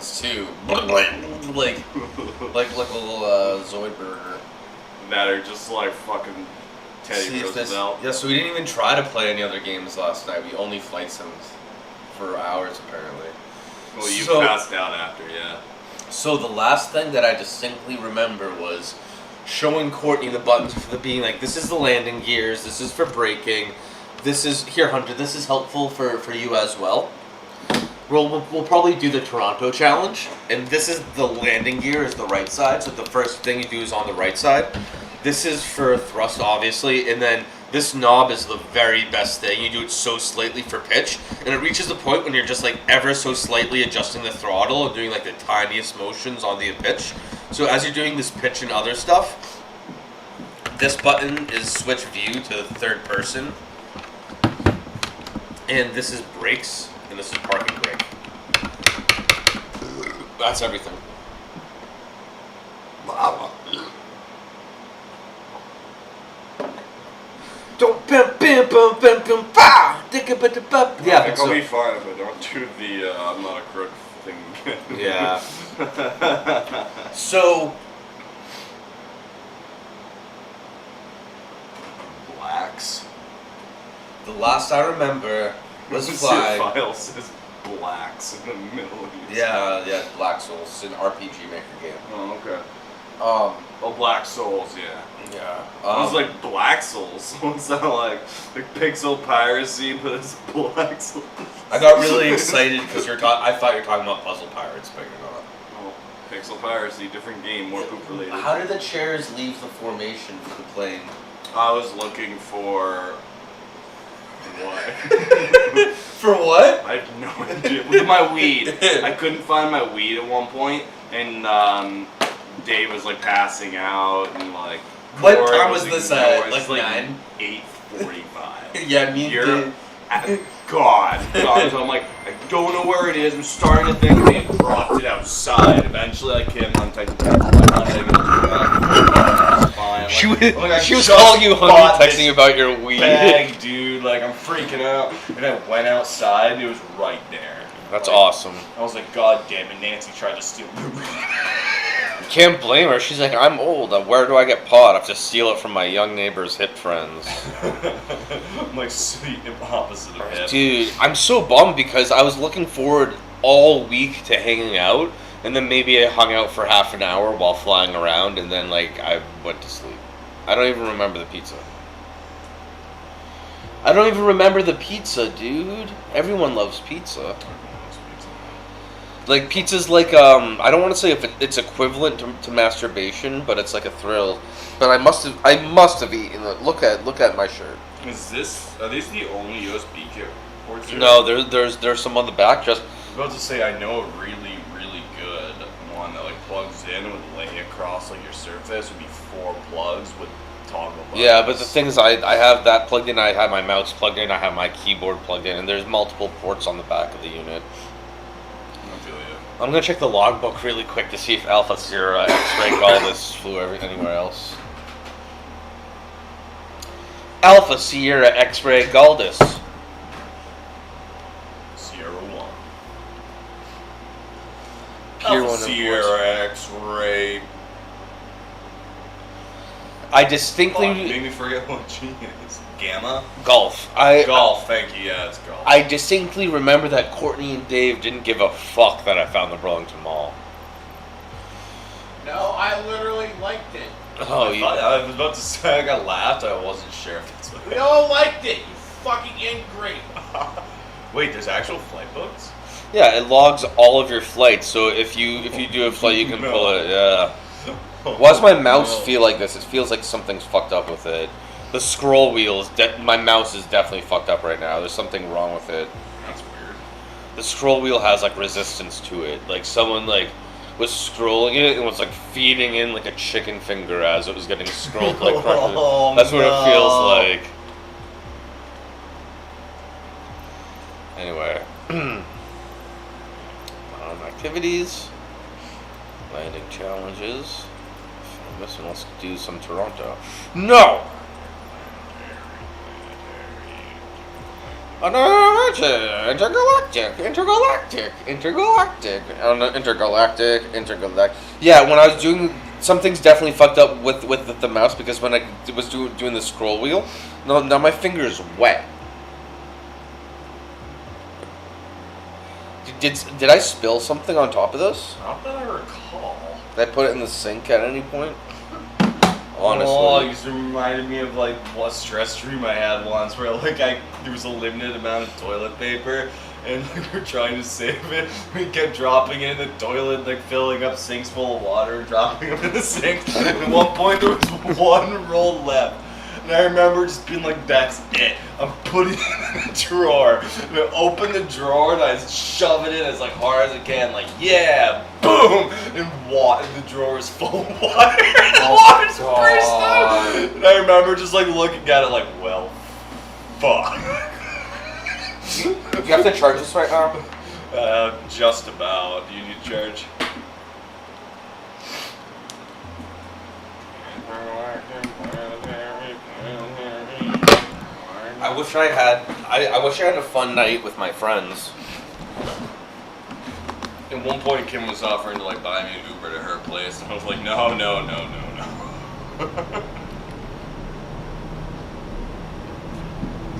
buttons too, like a little Zoidberger. That are just like fucking Teddy Roosevelt. Yeah, so we didn't even try to play any other games last night. We only flight sims for hours apparently. Well, you passed out after, yeah. So the last thing that I distinctly remember was showing Courtney the buttons for being like, this is the landing gears, this is for braking, this is, here Hunter, this is helpful for you as well. We'll probably do the Toronto challenge, and this is the landing gear is the right side, so the first thing you do is on the right side. This is for thrust, obviously, and then this knob is the very best thing. You do it so slightly for pitch, and it reaches the point when you're just like ever so slightly adjusting the throttle and doing like the tiniest motions on the pitch. So as you're doing this pitch and other stuff, this button is switch view to the third person, and this is brakes, and this is parking brake. That's everything. Don't bam bam bam bam bam bah. Yeah, I think I'll be fine if I don't do the I'm not a crook thing again. Yeah. So Blacks. the last I remember was The flying. file says Blacks in the middle. Yeah, Black Souls. It's an RPG Maker game. Oh, okay. Um, Black Souls, yeah. yeah. I was like Black Souls. What's that like pixel piracy, but it's Black Souls. I got really excited because I thought you were talking about Puzzle Pirates, but you're not. Oh, pixel piracy, different game, more poop related. How did the chairs leave the formation for the plane? I was looking for what? For what? I have no idea. With my weed, I couldn't find my weed at one point, and Dave was like passing out, and like. What Corey time was this at? Like 9? 8:45. Yeah, me and Dave. God. So I'm like, I don't know where it is. I'm starting to think they dropped it outside. Eventually, I came on texting. She was calling you honey, texting about your weed. Bag, dude. Like, I'm freaking out. And I went outside, and it was right there. That's like, awesome. I was like, God damn it, Nancy tried to steal my weed. Can't blame her. She's like, I'm old. Where do I get pot? I have to steal it from my young neighbor's hip friends. I'm like sweet opposite of hip. Dude, I'm so bummed because I was looking forward all week to hanging out, and then maybe I hung out for half an hour while flying around, and then like I went to sleep. I don't even remember the pizza. I don't even remember the pizza, dude. Everyone loves pizza. Like pizza's like I don't want to say if it's equivalent to masturbation, but it's like a thrill. But I must have eaten it. Look at my shirt. Are these the only USB ports? No, there's some on the back. Just I was about to say I know a really good one that like plugs in and would lay across like your surface would be 4 plugs with toggle buttons. yeah, but the thing is, I have that plugged in. I have my mouse plugged in. I have my keyboard plugged in, and there's multiple ports on the back of the unit. I'm gonna check the logbook really quick to see if Alpha Sierra X-Ray Galdus flew anywhere else. Alpha Sierra X-Ray Galdus. Sierra 1. Pier Alpha 1 Sierra X-Ray. I distinctly You made me forget what G is. Gamma? Golf. Golf, thank you. Yeah, it's golf. I distinctly remember that Courtney and Dave didn't give a fuck that I found the Burlington Mall. No, I literally liked it. Oh, I was about to say I laughed. I wasn't sure if that's what. We all liked it, you fucking ingrate. Wait, there's actual flight books? yeah, it logs all of your flights. So if you do a flight, you can No. pull it. Yeah. Why does my mouse feel like this? It feels like something's fucked up with it. The scroll wheel is my mouse is definitely fucked up right now. There's something wrong with it. That's weird. The scroll wheel has like resistance to it. Like someone like was scrolling it and was like feeding in like a chicken finger as it was getting scrolled like Oh, that's what it feels no. like. Anyway. Activities. Landing challenges. If I'm missing, let's do some Toronto. No! intergalactic. Yeah, when I was doing, some things definitely fucked up with the mouse, because when I was doing the scroll wheel, now my finger's wet. Did I spill something on top of this? Not that I recall. Did I put it in the sink at any point? Honestly. Oh, you just reminded me of like what stress dream I had once, where like there was a limited amount of toilet paper, and like we're trying to save it. We kept dropping it in the toilet, like filling up sinks full of water, dropping them in the sink. And at one point there was one roll left. And I remember just being like, that's it. I'm putting it in the drawer. And I open the drawer and I just shove it in as like hard as I can. Like, yeah, boom! And the drawer is full of water. And the water's burst out. And I remember just like looking at it like, well, fuck. Do you have to charge this right now? Just about. Do you need to charge? I wish I had a fun night with my friends. At one point, Kim was offering to like buy me an Uber to her place, and I was like, no.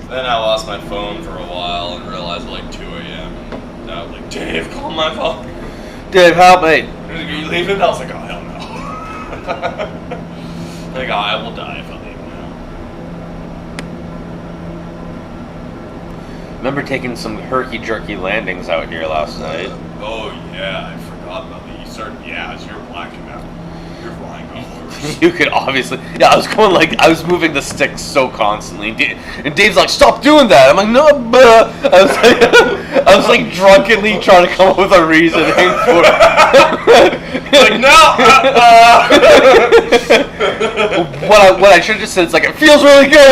Then I lost my phone for a while and realized at like 2 a.m. And I was like, Dave, call my phone. Dave, help me. He was like, are you leaving? I was like, oh, hell no. Like, oh, I will die if I leave now. Remember taking some herky-jerky landings out here last night? Oh, yeah, I forgot about that. As you're blacking out. You're flying over. You could obviously... Yeah, I was moving the stick so constantly. And Dave's like, stop doing that! I'm like, no, but... I was like drunkenly trying to come up with a reasoning for it. Like, no! What I should have just said is like, it feels really good!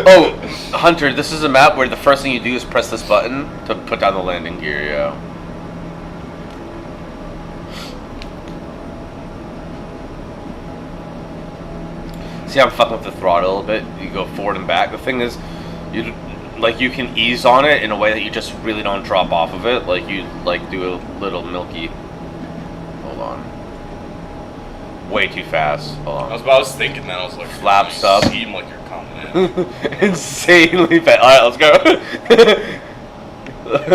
Oh, Hunter, this is a map where the first thing you do is press this button to put down the landing gear, yeah. See how I'm fucking with the throttle a bit? You go forward and back. The thing is, you can ease on it in a way that you just really don't drop off of it. Like you do a little milky. Hold on. Way too fast. Hold on. I was thinking that. I was like, flaps up. Seem like you're coming in. Insanely fast. All right, let's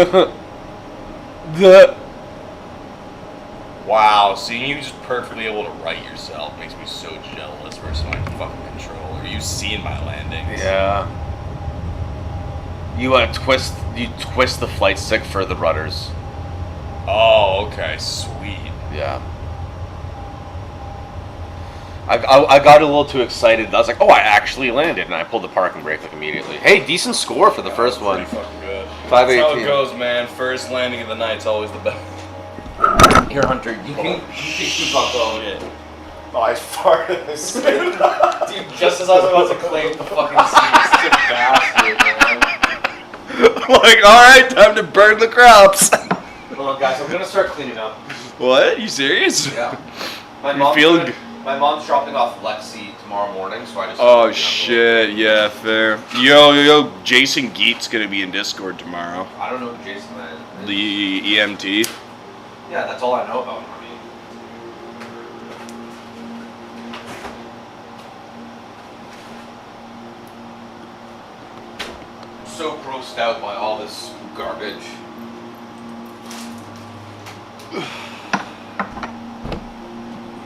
go. Wow, seeing you just perfectly able to write yourself makes me so jealous versus my fucking controller. You seeing my landings? Yeah. You twist the flight stick for the rudders. Oh, okay, sweet. Yeah. I got a little too excited. I was like, oh, I actually landed, and I pulled the parking brake like immediately. Hey, decent score for the first one. Pretty fucking good. 518. That's how it goes, man. First landing of the night's always the best. Here, Hunter, you can keep on going in. Oh, I farted. Dude, just as I was about to claim the fucking seat, bastard, man. Like, alright, time to burn the crops. Hold on, guys, I'm gonna start cleaning up. What? You serious? Yeah. My mom's dropping off Lexi tomorrow morning, so I just... Oh, shit, yeah, fair. Yo, Jason Geet's gonna be in Discord tomorrow. I don't know who Jason is. The EMT. Yeah, that's all I know about him. I'm so grossed out by all this garbage.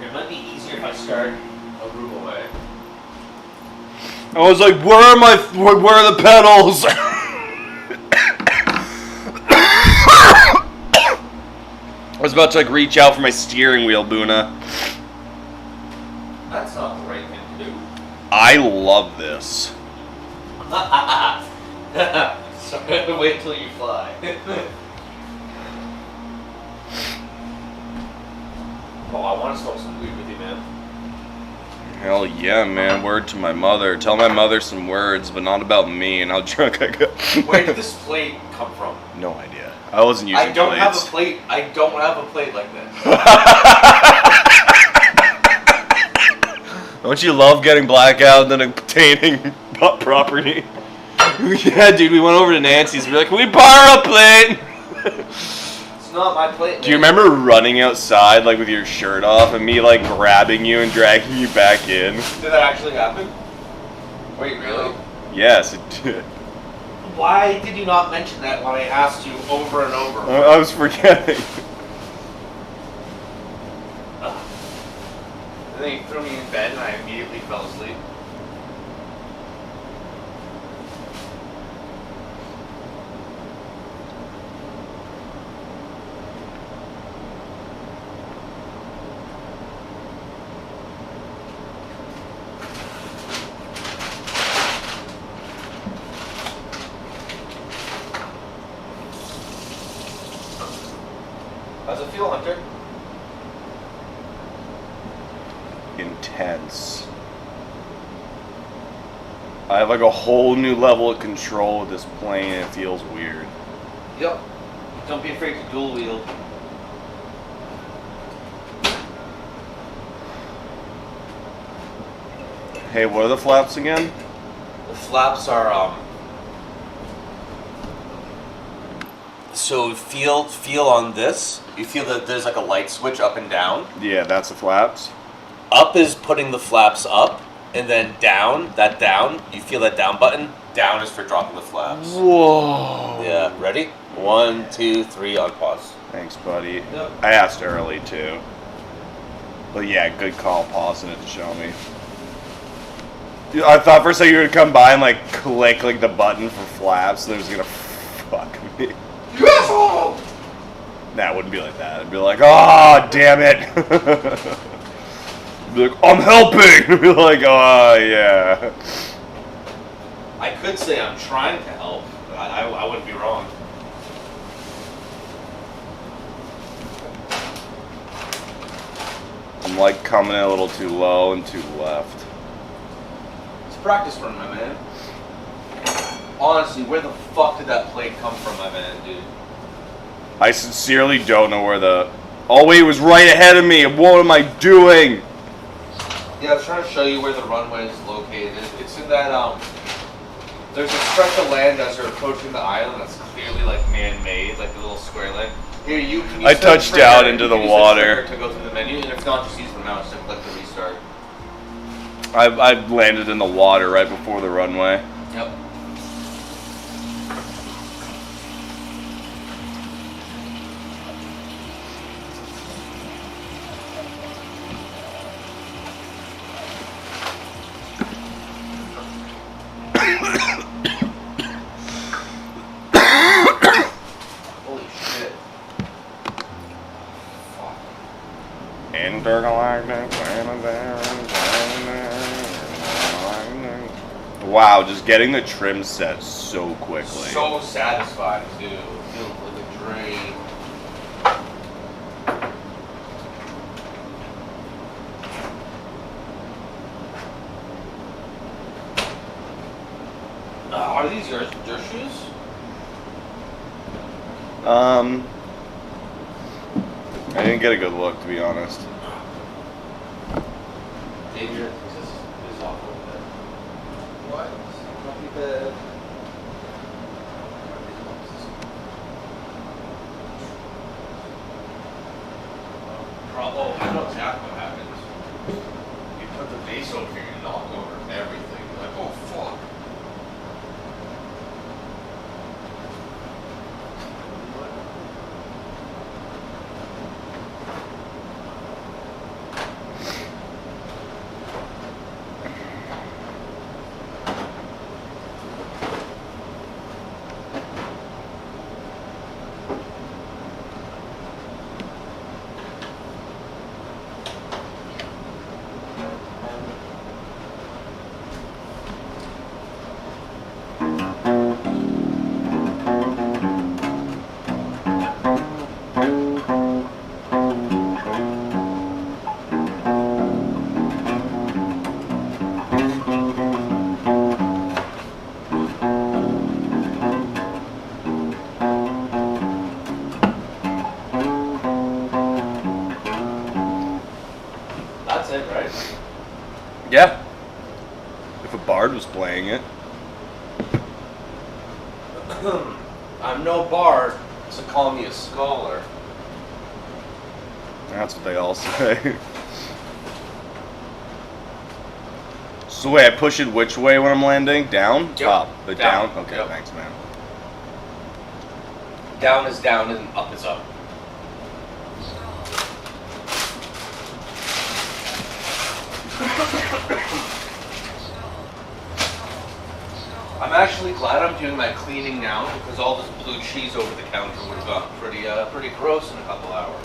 It might be easier if I start a room away. I was like, where are the pedals? I was about to like reach out for my steering wheel, Boona. That's not the right thing to do. I love this. So I'm gonna wait till you fly. Oh, I want to smoke some weed with you, man. Hell yeah, man. Word to my mother. Tell my mother some words, but not about me and how drunk I got. Where did this plate come from? No idea. I wasn't using plates. I don't have a plate like this. Don't you love getting blackout and then obtaining property? Yeah, dude, we went over to Nancy's. We're like, can we borrow a plate? It's not my plate. Do you remember running outside like with your shirt off and me like grabbing you and dragging you back in? Did that actually happen? Wait, really? Yes, it did. Why did you not mention that when I asked you over and over? I was forgetting. And then you threw me in bed and I immediately fell asleep. How's it feel, Hunter? Intense. I have like a whole new level of control with this plane. It feels weird. Yep. Don't be afraid to dual wield. Hey, what are the flaps again? The flaps are so feel on this. You feel that there's like a light switch up and down. Yeah, that's the flaps. Up is putting the flaps up, and then down, you feel that down button. Down is for dropping the flaps. Whoa. Yeah, ready? 1, 2, 3 on pause. Thanks, buddy. Yep. I asked early too. But yeah, good call pausing it to show me. Dude, I thought for a second you were gonna come by and like click like the button for flaps and it was gonna fuck me. Yes! Nah, it wouldn't be like that. It'd be like, oh damn it. Be like, I'm helping! Be like, oh yeah. I could say I'm trying to help, but I wouldn't be wrong. I'm like coming a little too low and too left. It's a practice run, my man. Honestly, where the fuck did that plate come from, my man, dude? I sincerely don't know where the... Oh wait, it was right ahead of me. What am I doing? Yeah, I was trying to show you where the runway is located. It's in that, there's a stretch of land as you're approaching the island that's clearly, like, man-made, like a little square land. Here, can you I set touched trigger, down you into can the use water. trigger to go through the menu, and if not, just use the mouse to click the restart. I landed in the water right before the runway. Yep. Holy shit. Fuck. Intergalactic. Wow, just getting the trim set so quickly. So satisfying, too. Feels like a dream. Are these your shoes? I didn't get a good look, to be honest. David, this is awful. What? Not be bad. Oh, I know exactly what happens. You put the base over here, you knock over everything. You're like, oh fuck. That's it, right? Yeah. If a bard was playing it. I'm no bard, so call me a scholar. That's what they all say. So wait, I push it which way when I'm landing? Down? Yep. Top. But Down. down? Okay, Yep. thanks, man. Down is down and up is up. I'm actually glad I'm doing my cleaning now because all this blue cheese over the counter would have gotten pretty gross in a couple hours.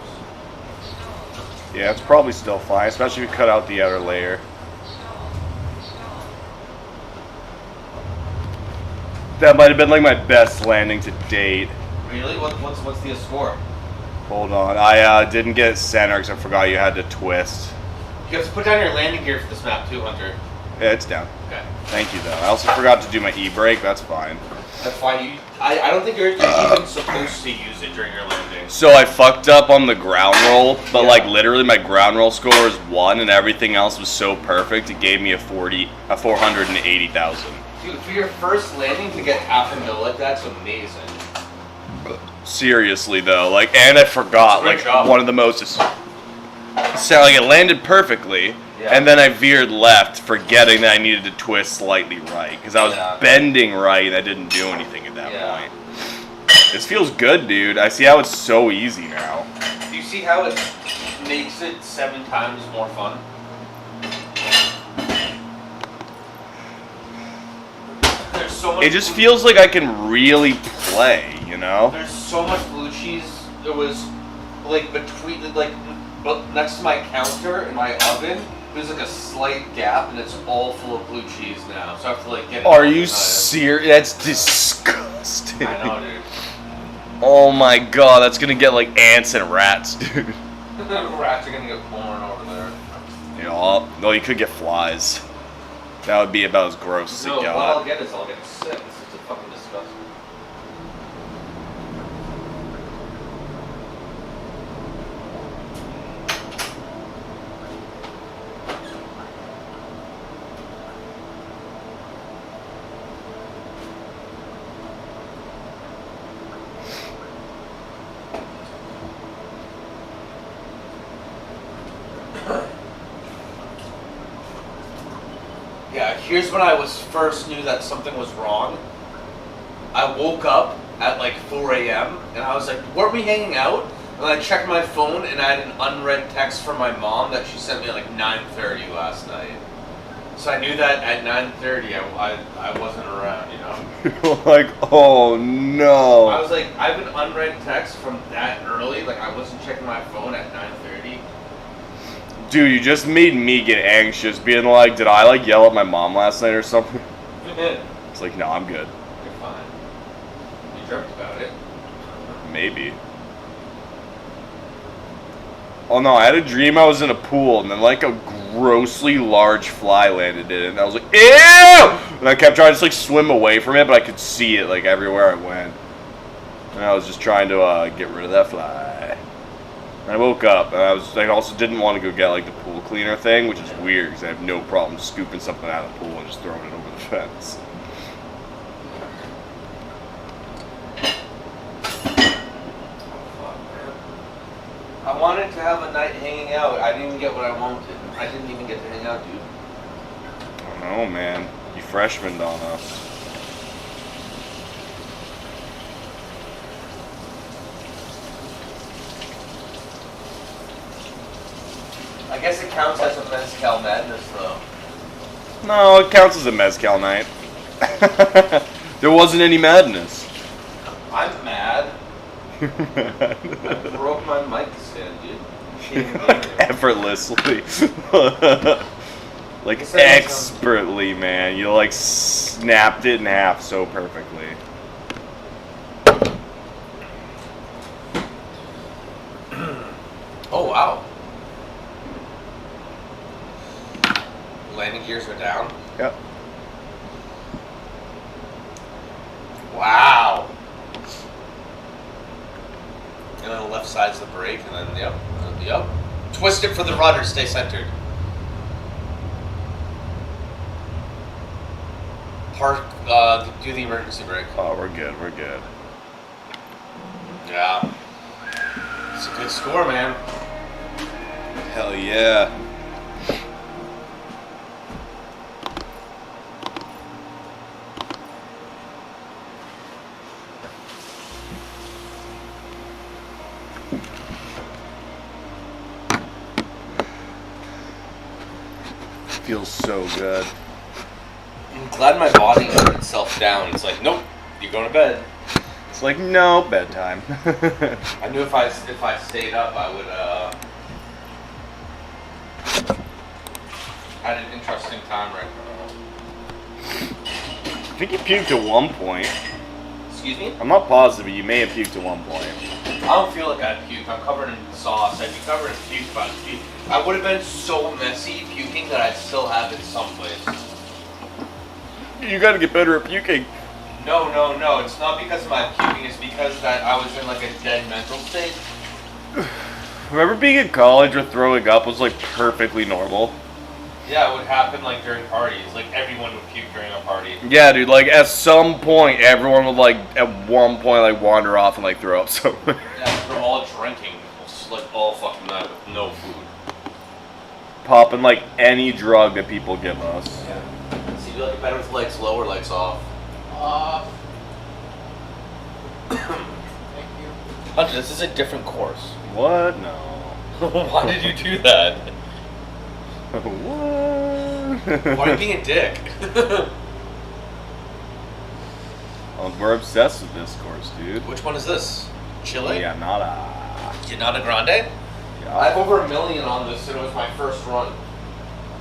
Yeah, it's probably still fine, especially if you cut out the outer layer. That might have been like my best landing to date. Really? What's the score? Hold on, I didn't get it center because I forgot you had to twist. You have to put down your landing gear for this map too, Hunter. Yeah, it's down. Okay. Thank you, though. I also forgot to do my e-brake. That's fine. That's fine. I don't think you're even supposed to use it during your landing. So I fucked up on the ground roll, but Yeah. like literally my ground roll score is 1, and everything else was so perfect it gave me a 480,000. Dude, for your first landing to get half a mil like that's amazing. Seriously though, like, and I forgot Great like job. one of the most. So like it landed perfectly, Yeah. and then I veered left, forgetting that I needed to twist slightly right because I was Yeah. bending right and I didn't do anything at that Yeah. point. This feels good, dude. I see how it's so easy now. Do you see how it makes it 7 times more fun? There's so much. It just feels like I can really play, you know? There's so much blue cheese. There was like between but next to my counter in my oven. There's like a slight gap, and it's all full of blue cheese now. So I have to like get. Are you serious? That's disgusting. I know, dude. Oh my god, that's gonna get like ants and rats, dude. Rats are gonna get born over there. You know, no, you could get flies. That would be about as gross as No, it what I'll got. get is I'll get sick. This is fucking disgusting. Yeah, here's when I was first knew that something was wrong. I woke up at like 4 a.m. and I was like, weren't we hanging out? And I checked my phone and I had an unread text from my mom that she sent me at like 9:30 last night. So I knew that at 9:30 I wasn't around, you know? Like, oh I no. was like, I have an unread text from that early, like I wasn't checking my phone at 9:30. Dude, you just made me get anxious, being like, did I like yell at my mom last night or something? It's like, no, I'm good. You're fine. You dreamt about it. Maybe. Oh no, I had a dream I was in a pool and then like a grossly large fly landed in it and I was like, ew! And I kept trying to just like swim away from it, but I could see it like everywhere I went. And I was just trying to get rid of that fly. And I woke up and I also didn't want to go get like the pool cleaner thing, which is weird because I have no problem scooping something out of the pool and just throwing it over the fence. I wanted to have a night hanging out. I didn't even get what I wanted. I didn't even get to hang out, dude. I don't know, man. You freshmen don't know. I guess it counts as a mezcal madness, though. No, it counts as a mezcal night. There wasn't any madness. I'm mad. I broke my mic stand, dude. Can't even believe it. Effortlessly. Like Guess that was expertly, man. You like snapped it in half so perfectly. Oh, wow. Landing gears are down. Yep. Wow. And then the left side's the brake, and then, yep. Twist it for the rudder, stay centered. park. Do the emergency brake. Oh, we're good. We're good. Yeah. It's a good score, man. Hell yeah. Feels so good. I'm glad my body shut itself down. It's like, nope, you're going to bed. It's like, no, bedtime. I knew if I stayed up, I would had an interesting time right now. I think you puked at one point. Excuse me? I'm not positive, but you may have puked at one point. I don't feel like I puked. I'm covered in sauce. I'd be covered in puke if I puked. I would have been so messy puking that I'd still have it someplace. You gotta get better at puking. No. It's not because of my puking. It's because that I was in like a dead mental state. Remember being in college where throwing up was like perfectly normal? Yeah, it would happen like during parties. Like everyone would puke during a party. Yeah, dude, like at some point everyone would like at one point like wander off and like throw up somewhere. Yeah, we're all drinking, just like all fucking night with no food. Popping like any drug that people give us. Yeah. So you like it better with legs low or legs off? Thank you. Hunter, this is a different course. What? No. Why did you do that? What? Why are you being a dick? Oh, we're obsessed with this course, dude. Which one is this? Chile? Yeah, nada. Gianata Grande? Yeah, I have over 1 million on this, and it was my first run.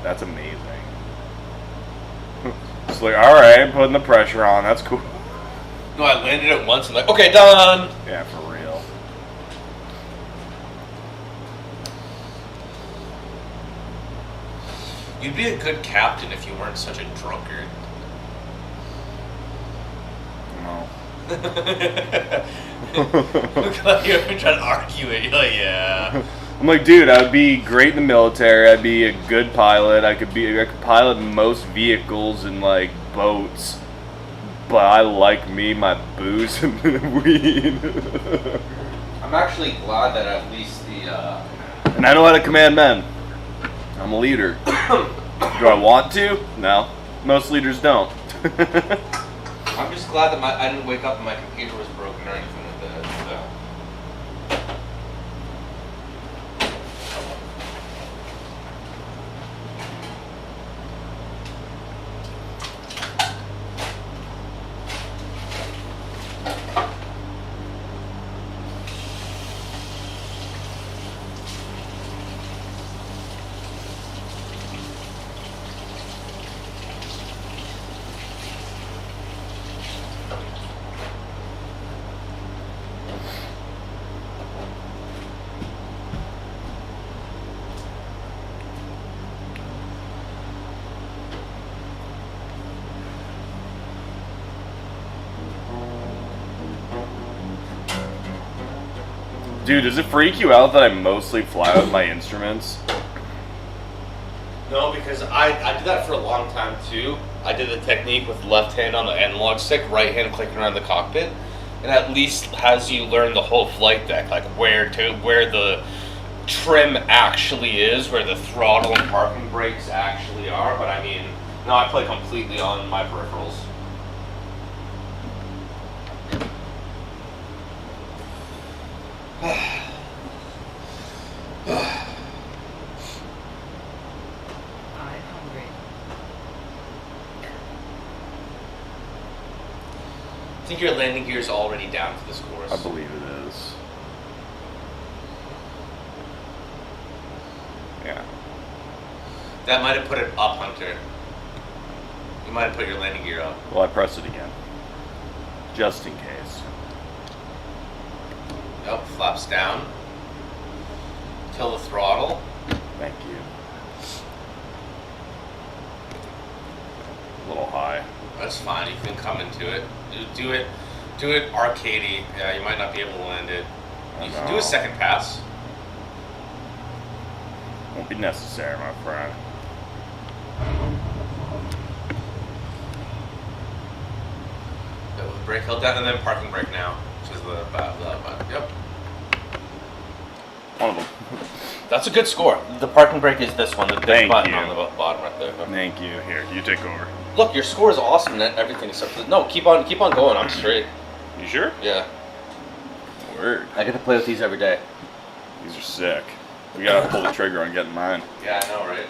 that's amazing. It's like, alright, putting the pressure on, that's cool. No, I landed it once and like, okay, done. Yeah, for real. You'd be a good captain if you weren't such a drunkard. No. Look like you're trying to argue it. You're like, yeah. I'm like, dude, I would be great in the military. I'd be a good pilot. I could pilot most vehicles and like boats. But I like me, my booze and weed. I'm actually glad that at least the, And I know how to command men. I'm a leader. Do I want to? No. Most leaders don't. I'm just glad that I didn't wake up and my computer was broken or anything like that. So. Dude, does it freak you out that I mostly fly with my instruments? No, because I did that for a long time too. I did the technique with left hand on the analog stick, right hand clicking around the cockpit, and at least has you learn the whole flight deck, like where the trim actually is, where the throttle and parking brakes actually are. But I mean, no, I play completely on my peripherals. I think your landing gear is already down for this course. I believe it is. Yeah. That might have put it up, Hunter. You might have put your landing gear up. Well, I pressed it again. Just in case. Yep, flaps down. Till the throttle. Thank you. A little high. That's fine, you can come into it. Do it arcadey. Yeah, you might not be able to land it. You can do a second pass. Won't be necessary, my friend. brake held down, and then parking brake now, which is the button. Yep. One of them. That's a good score. The parking brake is this one, the big Thank button you. on the bottom right there. Thank you. Here, you take over. Look, your score is awesome and everything except for no. Keep on going. I'm straight. You sure? Yeah. Word. I get to play with these every day. These are sick. We gotta pull the trigger on getting mine. Yeah, I know, right?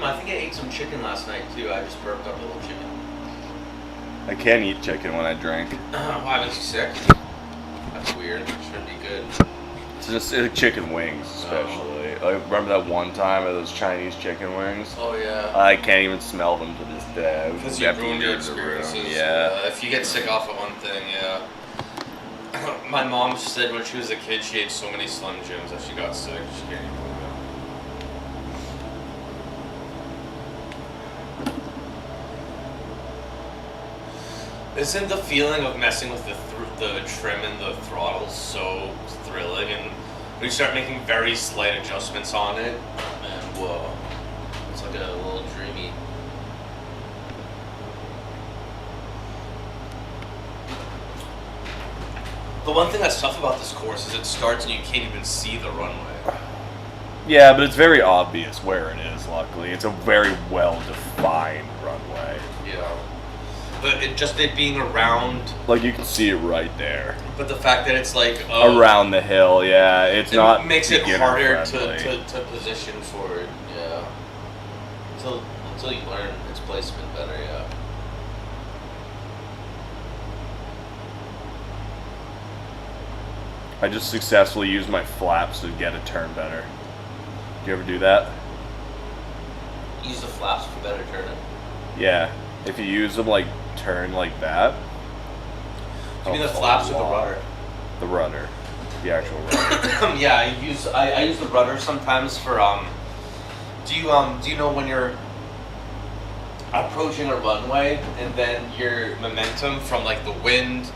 I think I ate some chicken last night too. I just burped up a little chicken. I can't eat chicken when I drink. Why, makes you sick? That's weird. Shouldn't be good. It's just chicken wings, especially. Like, remember that one time of those Chinese chicken wings? Oh yeah. I can't even smell them to this day. Because you After ruined your years of room. experiences. Yeah. If you get sick off of one thing, yeah. My mom said when she was a kid she ate so many Slim Jims that she got sick. She can't even believe it. Isn't the feeling of messing with the trim and the throttle so thrilling? And when you start making very slight adjustments on it, and whoa, it's like a little dreamy. The one thing that's tough about this course is it starts and you can't even see the runway. Yeah, but it's very obvious where it is, luckily. It's a very well-defined runway. Yeah. But it being around, Like, you can see it right there. but the fact that it's like Around the hill, yeah. It's it not makes it beginner harder friendly. to position for it. Yeah. Until you learn its placement better. Yeah. I just successfully used my flaps to get a turn better. Do you ever do that? Use the flaps for better turning. Yeah. If you use them like turn like that. You mean the Oh, flaps or the wow. rudder? The rudder. The actual rudder. Yeah, I use the rudder sometimes for do you know when you're approaching a runway and then your momentum from like the wind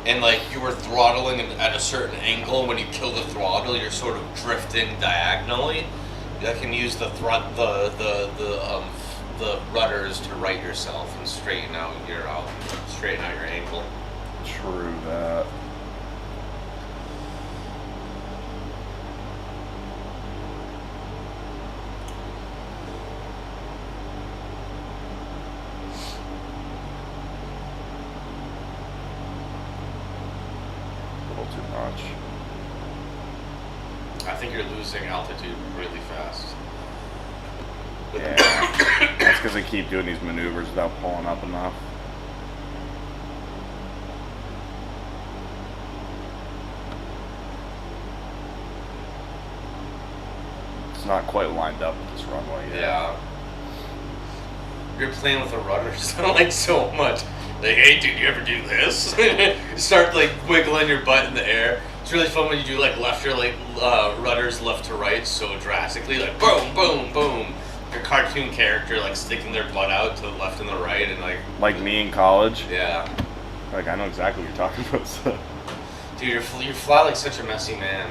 and like you were throttling at a certain angle, when you kill the throttle you're sort of drifting diagonally. I can use the rudders to right yourself and straighten out your angle. True that. A little too much. I think you're losing altitude really fast. Yeah. That's because I keep doing these maneuvers without pulling up enough. It's not quite lined up with this runway yet. Yeah. You're playing with the rudders like so much. Like, hey dude, you ever do this? You start like wiggling your butt in the air. It's really fun when you do like rudders left to right so drastically, like boom, boom, boom. Your cartoon character like sticking their butt out to the left and the right and Like me in college. yeah. Like, I know exactly what you're talking about. So. Dude, you fly like such a messy man.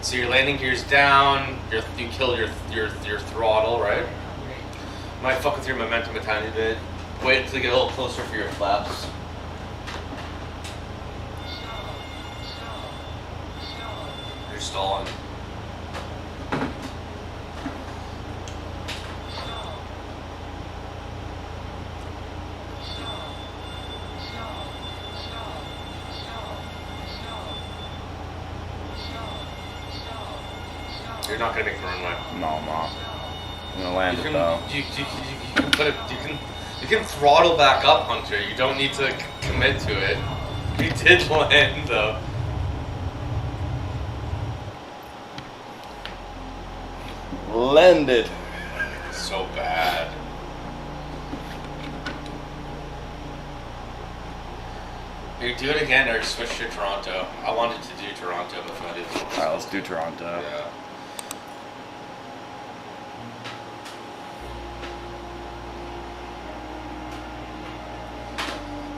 So your landing gear's down, you kill your throttle, right? Might fuck with your momentum a tiny bit. Wait until you get a little closer for your flaps. You're stalling. You're not gonna make the runway. No, I'm not. I'm gonna land You it can, though. you can put it. You can throttle back up, Hunter. You don't need to commit to it. You did land though. Landed. So bad. You do it again or switch to Toronto. I wanted to do Toronto before I did. Alright, let's do Toronto. Yeah.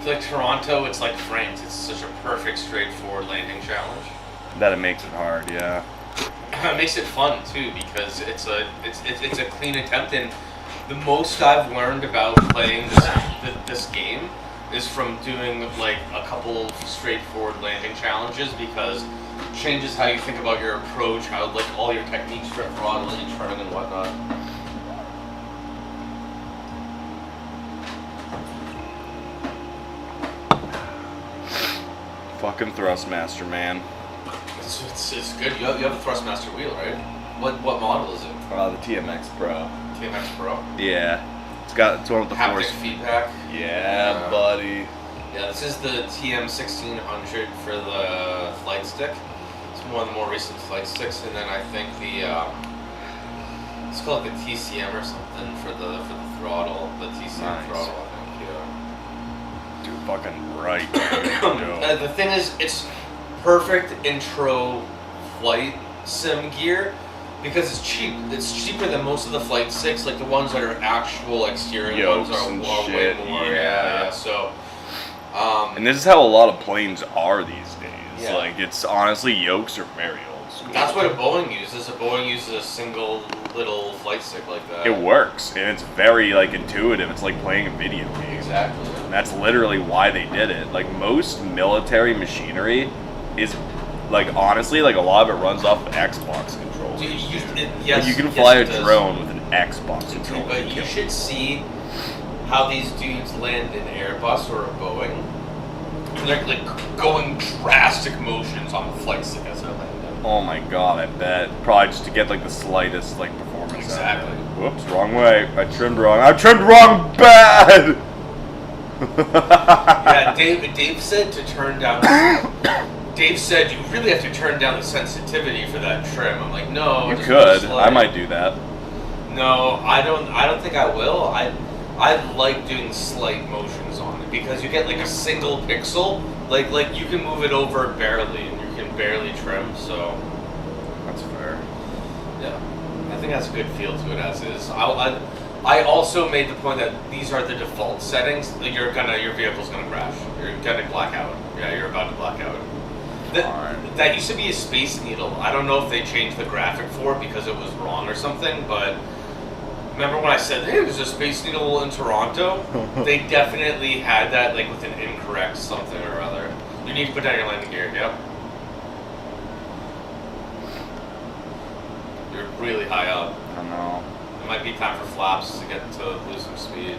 feel like Toronto, it's like France. It's such a perfect, straightforward landing challenge. That it makes it hard, yeah. It makes it fun too because it's a clean attempt, and the most I've learned about playing this game is from doing like a couple straightforward landing challenges, because it changes how you think about your approach, how like all your techniques for throttling, turning, and whatnot. Fucking Thrustmaster, man. It's good. You have a Thrustmaster wheel, right? What model is it? The TMX Pro. TMX Pro. Yeah. It's one with the Haptic force. feedback. Yeah, buddy. Yeah, this is the TM1600 for the flight stick. It's one of the more recent flight sticks, and then I think it's called the TCM or something for the throttle. The TCM Nice. throttle, I think. Yeah. Dude, fucking right. The thing is, it's perfect intro flight sim gear because it's cheap. It's cheaper than most of the flight sticks, like the ones that are actual like steering Yokes ones are and way shit, more. yeah. So. And this is how a lot of planes are these days. Yeah. Like, it's honestly, yokes are very old school. That's what a Boeing uses. A Boeing uses a single little flight stick like that. It works, and it's very, like, intuitive. It's like playing a video game. Exactly. And that's literally why they did it. Like, most military machinery is, like, honestly, like, a lot of it runs off of Xbox controls. Yes, You can fly yes, a it does. drone with an Xbox controller. But and you kill should see how these dudes land in Airbus or a Boeing. They're like going drastic motions on the flight stick as they're landing. Oh my god, I bet. Probably just to get, like, the slightest, like, performance out of Exactly. it. Whoops, wrong way. I trimmed wrong. I trimmed wrong bad! Yeah, Dave said to turn down. Dave said you really have to turn down the sensitivity for that trim. I'm like, no. You just could. slight. I might do that. No, I don't think I will. I like doing slight motions on it because you get like a single pixel. Like you can move it over barely and you can barely trim. So That's fair. yeah, I think that's a good feel to it as is. I also made the point that these are the default settings. Like your vehicle's gonna crash. You're gonna black out. Yeah, you're about to black out. That used to be a Space Needle. I don't know if they changed the graphic for it because it was wrong or something, but remember when I said, hey, there's a Space Needle in Toronto? They definitely had that like with an incorrect something or other. You need to put down your landing gear, yep. You're really high up. I know. It might be time for flaps to lose some speed.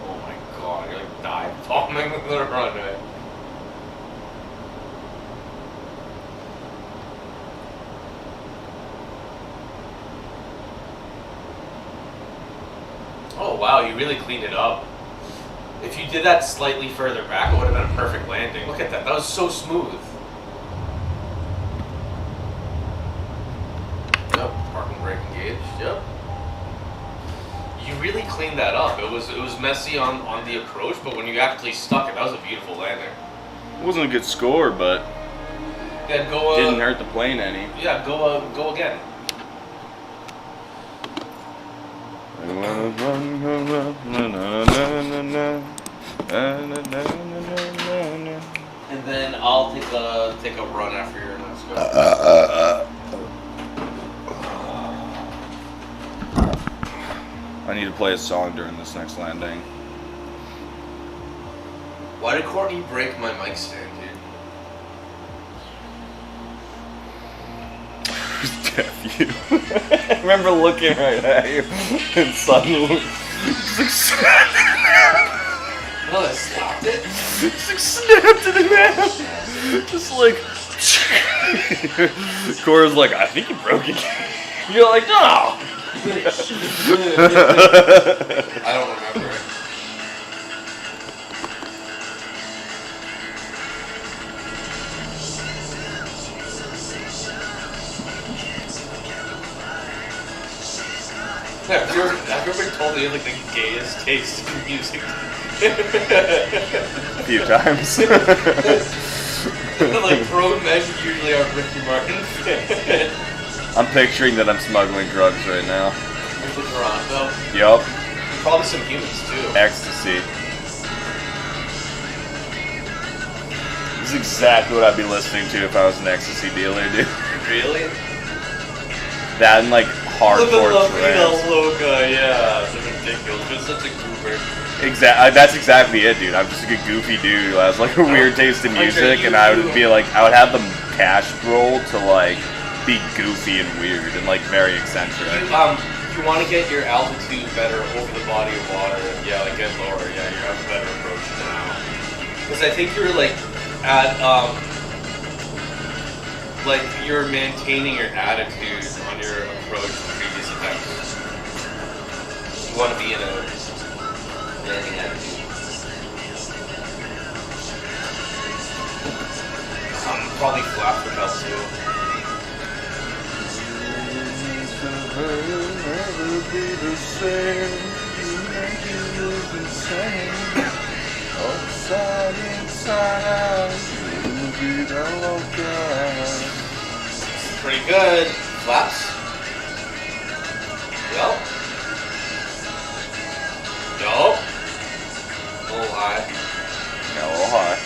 Oh my god, you're like dive bombing the runway. Oh wow, you really cleaned it up. If you did that slightly further back, it would have been a perfect landing. Look at that, that was so smooth. Yep, parking brake engaged, yep. You really cleaned that up. It was messy on the approach, but when you actually stuck it, that was a beautiful landing. It wasn't a good score, but Yeah, go didn't hurt the plane any. Yeah, go again. And then I'll take a run after your next go. I need to play a song during this next landing. Why did Courtney break my mic stand, dude? Deaf you. I remember looking right at you and suddenly No, I slapped it. just like snapped it in half. Just like Cora's like, I think you broke it. You're like, no. I don't remember it. Yeah, everybody told me you had like the gayest taste in music. A few times. Like grown men usually are Ricky Martin fans. I'm picturing that I'm smuggling drugs right now. Into Toronto. Yup. Probably some humans too. Ecstasy. This is exactly what I'd be listening to if I was an ecstasy dealer, dude. Really? That and like hardcore La trance. Loca, yeah. It's ridiculous. It's such a goober. That's exactly it, dude. I'm just like a goofy dude who has like a weird taste in Andre, music, and you- I would be like, I would have the cash roll to like be goofy and weird and like very eccentric. You want to get your altitude better over the body of water. Yeah, like get lower. Yeah, you have a better approach now. Because I think you're like at like you're maintaining your attitude on your approach to previous attempts. You want to be in a landing attitude. Probably flat for help too. Pretty good. Flaps. Well. Nope. A little high. Yeah, a little high.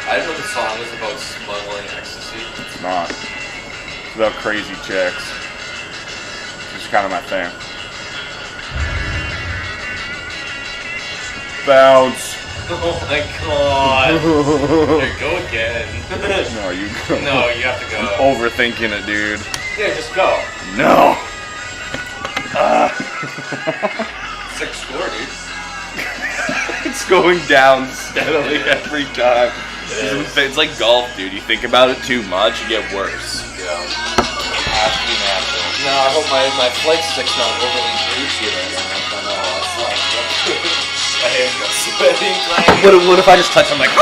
I didn't know the song was about smuggling ecstasy. It's not. It's about crazy chicks. It's kind of my thing. Bounce. Oh my god. Here, go again. No, you. No, you have to go. I'm overthinking it, dude. Yeah, just go. No. 6 score, dude. It's going down steadily every time. It's like golf, dude. You think about it too much, you get worse. Yeah. Have to be natural. No, I hope my flight stick's not overly greasy right now. My hands got sweaty. What if I just touch? I'm like,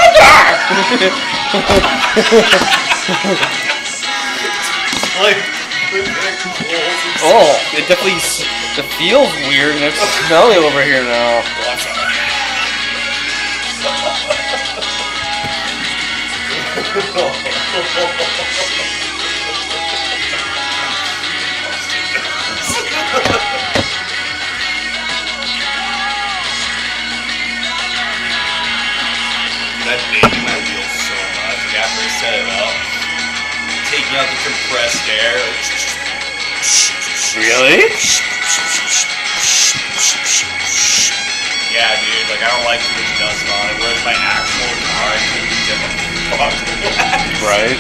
oh, it definitely it feels weird and it's smelly over here now. That baby my wheels so much. Like after I set it up, taking out the compressed air. Really? Yeah, dude. Like I don't like too much dust on it. Whereas my actual car, I can give a fuck. Right.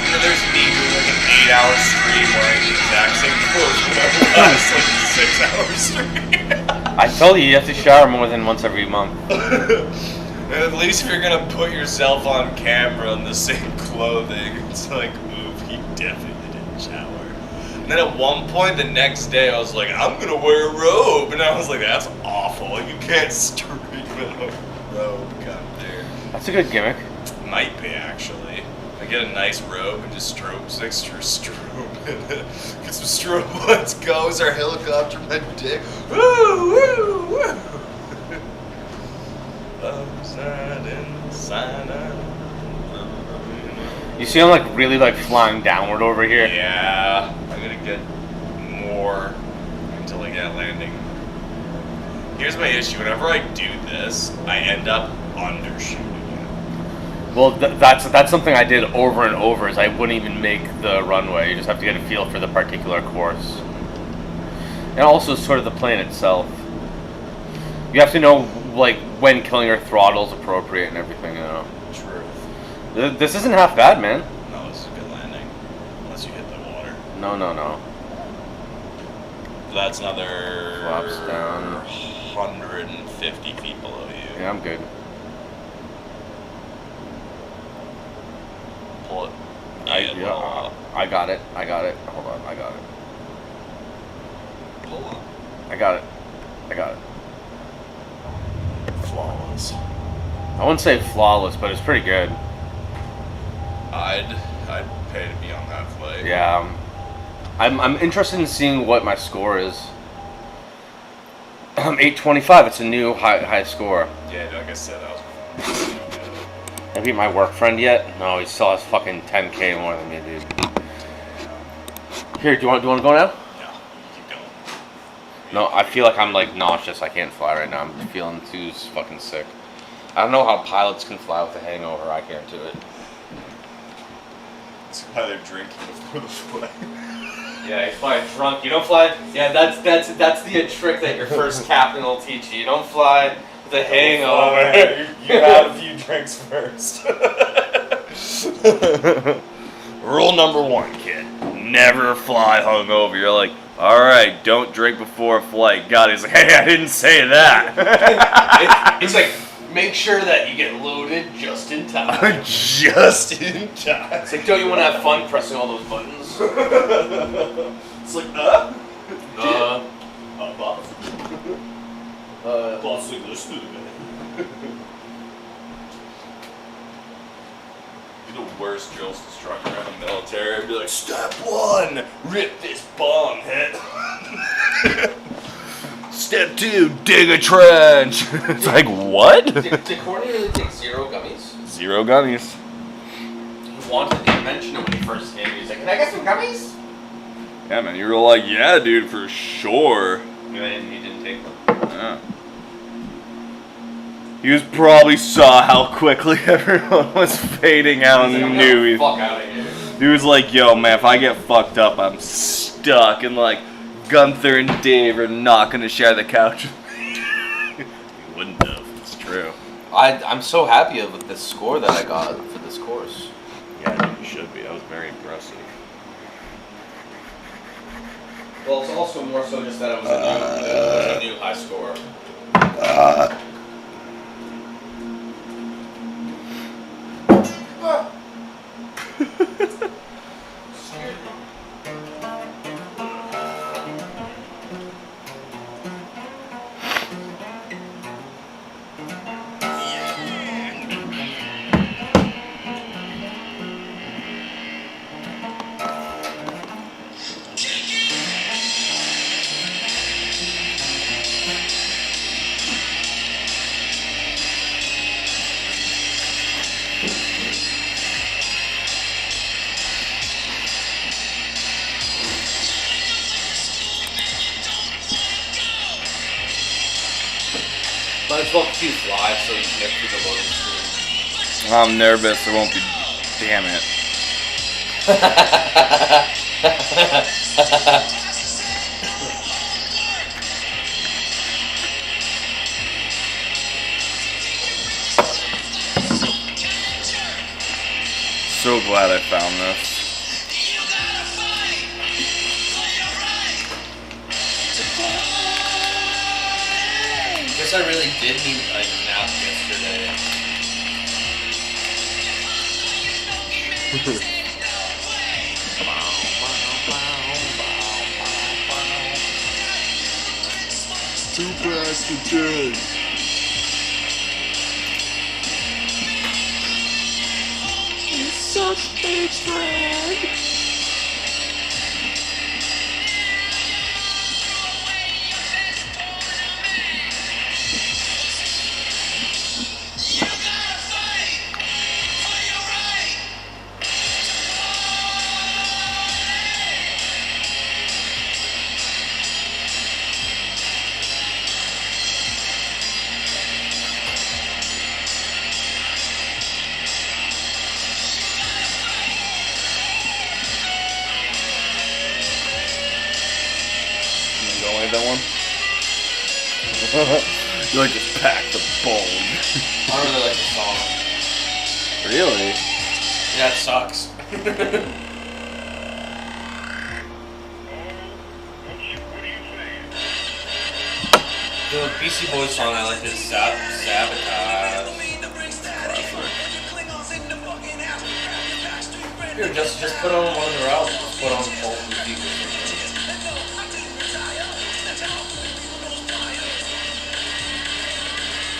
And then there's me doing like an 8-hour stream wearing the exact same clothes, but I was like 6 hours stream. I told you have to shower more than once every month. At least if you're gonna put yourself on camera in the same clothing, it's like, oof, he definitely didn't shower. And then at one point the next day, I was like, I'm gonna wear a robe, and I was like, that's awful. Like you can't stream in a robe, come there. That's a good gimmick. Might be actually. I get a nice robe and just strobe, extra strobe. Get some strobe. Let's go. Is our helicopter my dick? Woo, woo, woo. Upside inside out. You see I'm like really like flying downward over here. Yeah, I'm gonna get more until I get landing. Here's my issue. Whenever I do this, I end up undershooting. Well, that's something I did over and over. Is I wouldn't even make the runway. You just have to get a feel for the particular course, and also sort of the plane itself. You have to know like when killing your throttle is appropriate and everything. You know. Truth. This isn't half bad, man. No, this is a good landing. Unless you hit the water. No. That's another Flops down. 150 feet below you. Yeah, I'm good. Pull it. Yeah, I got it. Hold on, I got it. Pull up. I got it. Flawless. I wouldn't say flawless, but it's pretty good. I'd pay to be on that flight. Yeah, I'm interested in seeing what my score is. 825. It's a new high score. Yeah, like I said, I was. Have I beat my work friend yet? No, he still has fucking 10K more than me, dude. Here, do you want to go now? No, keep going. No, I feel like I'm like nauseous. I can't fly right now. I'm feeling too fucking sick. I don't know how pilots can fly with a hangover. I can't do it. That's why they're drinking before the flight. Yeah, you fly drunk. You don't fly. Yeah, that's the trick that your first captain will teach you. You don't fly with a hangover. You have a few drinks first. Rule number 1, kid. Never fly hungover. You're like, alright, don't drink before a flight. God, he's like, hey, I didn't say that. It's like, make sure that you get loaded just in time. Just in time. It's like, don't you want to have fun pressing all those buttons? It's like, boss. Boss, English student. Be the worst drills instructor in the military. I'd be like, step 1, rip this bong head. Step 2, dig a trench. It's like, what? Did Courtney really take 0 gummies? 0 gummies. He wanted to mention it when he first came. He's like, can I get some gummies? Yeah, man, you were like, yeah, dude, for sure. And he didn't take them. Yeah. He was probably saw how quickly everyone was fading out He's like, and I'm knew getting he... the fuck out of here. He was like, yo, man, if I get fucked up, I'm stuck. And, like, Gunther and Dave are not going to share the couch with me. He wouldn't have. It's true. I'm so happy with the score that I got for this course. Yeah, you should be. That was very impressive. Well, it's also more so just that it was a new high score. Might as well keep live so you can get through the loading screen. I'm nervous. It won't be... Damn it. So glad I found this. Guess I really did need a nap yesterday. Too bad today. Such a drag. You don't like that one? You like just pack the bone. I don't really like the song. Really? Yeah, it sucks. The BC Boys song I like is Sabotage. Here, just put on one of their albums. Just put on Pulp and Deep.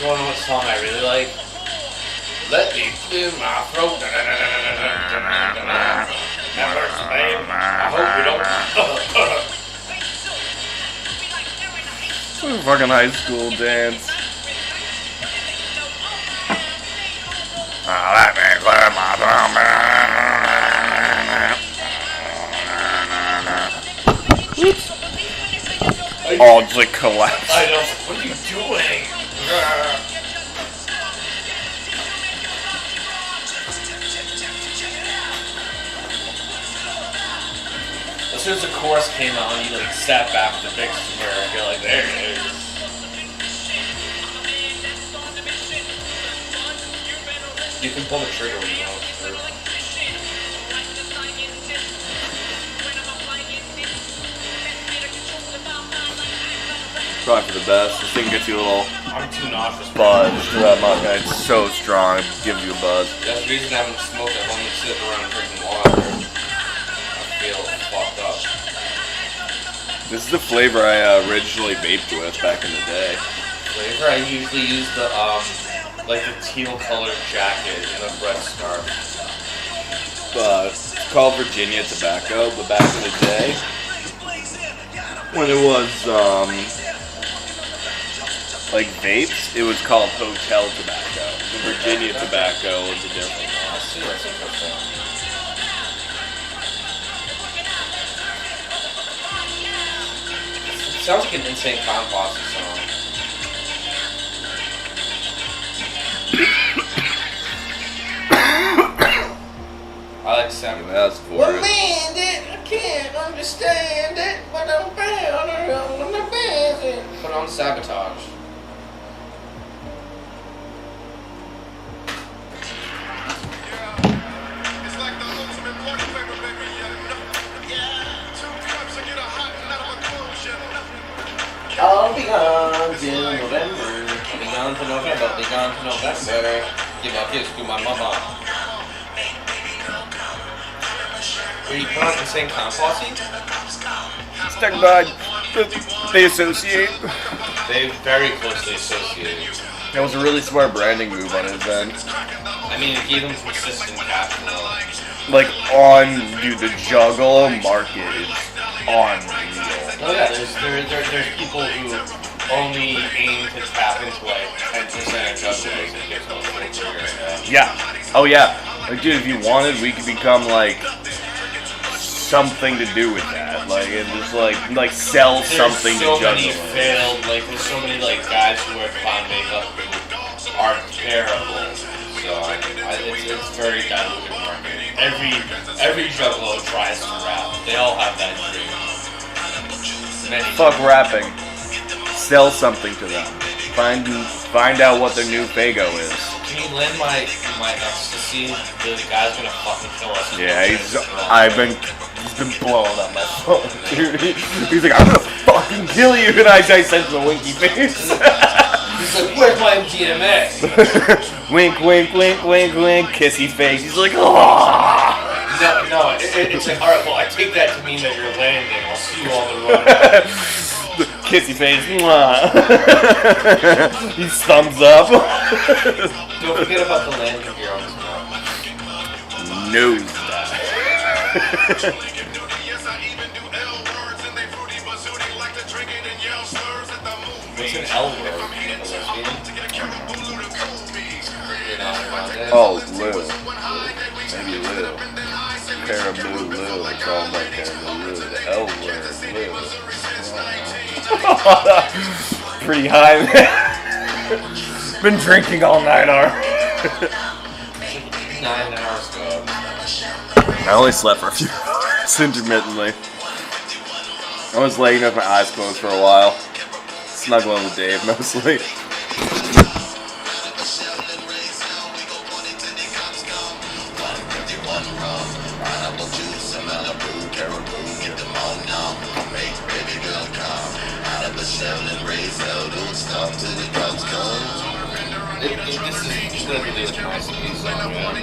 You wanna know what song I really like? Let me clear my throat. Members, babe. I hope you don't. Fucking high school dance. Let me clear my throat. All just like collapse. I don't. What are you doing? As soon as the chorus came on, you like sat back to fix the mirror and you're like, there it is. You can pull the trigger when you want to. Probably for the best. This thing gets you a little I'm too nauseous. buzz to that much. It's so strong, it gives you a buzz. That's the reason I haven't smoked. I've only sitting around drinking water. I feel fucked up. This is the flavor I originally vaped with back in the day. Flavor, I usually use the like the teal colored jacket and a red scarf. It's called Virginia Tobacco, but back in the day, when it was like vapes, it was called Hotel Tobacco. The Virginia Tobacco was a different one. I see, that's interesting. It sounds like an Insane Clown Posse song. I like Sam. That's for Well, it. man, I can't understand it, but I'm bound around the basic. Put on Sabotage. I'll be gone till November. Be gone to November, be gone to November. Give a kiss to my mama. Were you put on Insane Clown Posse? Stuck by they associate. They very closely associated. That was a really smart branding move on his end. I mean, it gave them consistent cash flow. Like dude, the Juggalo market is unreal. Oh yeah, there's people who only aim to tap into like 10% of juggalos and give them a full trigger. Yeah. Oh yeah. Like dude, if you wanted, we could become like something to do with that. Like and just like sell something to There's juggalos. so many like guys who wear clown makeup who are terrible. So it's very diluted market. Every juggalo tries to rap. They all have that dream. Many Fuck rapping. Sell something to them. Find out what their new Fago is. Can you lend my ecstasy? The guy's gonna fucking kill us. Yeah, he's been blowing up my phone, dude. He's like, I'm gonna fucking kill you, and I sent him a winky face. He's like, where's my MDMA? Wink, wink, wink, wink, wink, kissy face. He's like, oh. No, it's like, alright, well, I take that to mean that you're landing. I'll see you on the run. Kissy face. Mwah. He's thumbs up. Don't forget about the landing gear on this map. Nose What's an L word? A lesbian? You're not around it? Oh, Lou. Maybe Lou. Caribou Lou. It's all about Caribou Lou. The L word, Lou. Pretty high, man. Been drinking all night, 9 hours ago. I only slept for a few hours intermittently. I was laying with my eyes closed for a while. Snuggling with Dave, mostly. This is gonna be this nice piece song, man.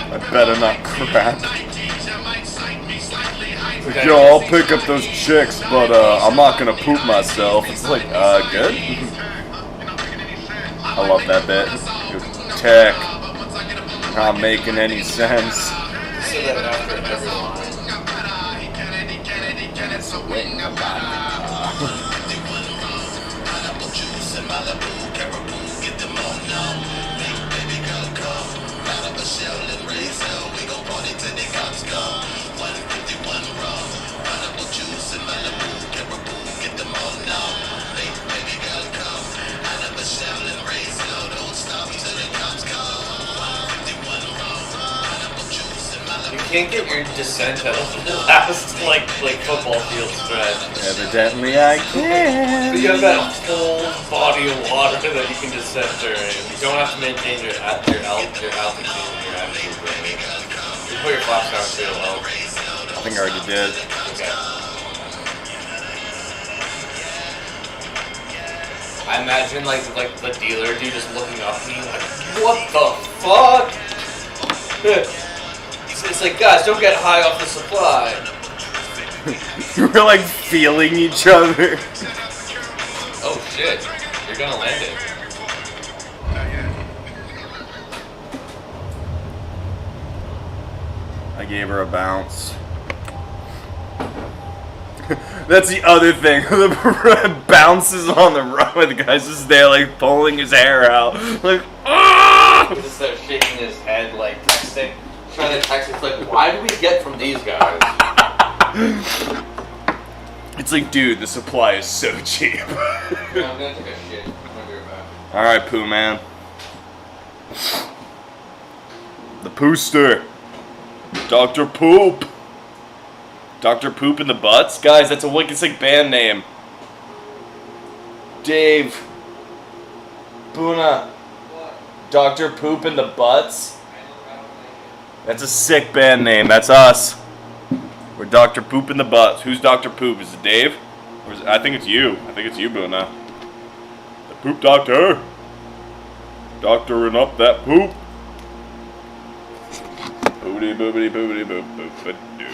My better not crap. Like, yo, I'll pick up those chicks, but I'm not gonna poop myself. It's like, good? I love that bit. Tech. Not making any sense. Say that after every line. You can't get your descent out of the last like football field stretch. Evidently I can. But you have that whole body of water that you can descend during. You don't have to maintain your altitude and your attitude. You put your flaps down too low. I think I already did. Okay. I imagine like the dealer dude just looking up at me like, what the fuck? It's like, guys, don't get high off the supply. We're like feeling each other. Oh shit, you're gonna land it. I gave her a bounce. That's the other thing. The bounces on the road. The guy's just there, like pulling his hair out, like. Ah! He just starts shaking his head, like texting, trying to text. It's like, why do we get from these guys? It's like, dude, the supply is so cheap. Yeah, I'm gonna take a shit. I'm gonna be right back. All right, Pooh Man. The Pooster. Dr. Poop. Dr. Poop in the Butts? Guys, that's a wicked sick band name. Dave. Boona. Dr. Poop in the Butts? That's a sick band name. That's us. We're Dr. Poop in the Butts. Who's Dr. Poop? Is it Dave? Or is it, I think it's you. I think it's you, Boona. The Poop Doctor. Doctoring up that poop. Boobity boobity boobity boop boop boop doo.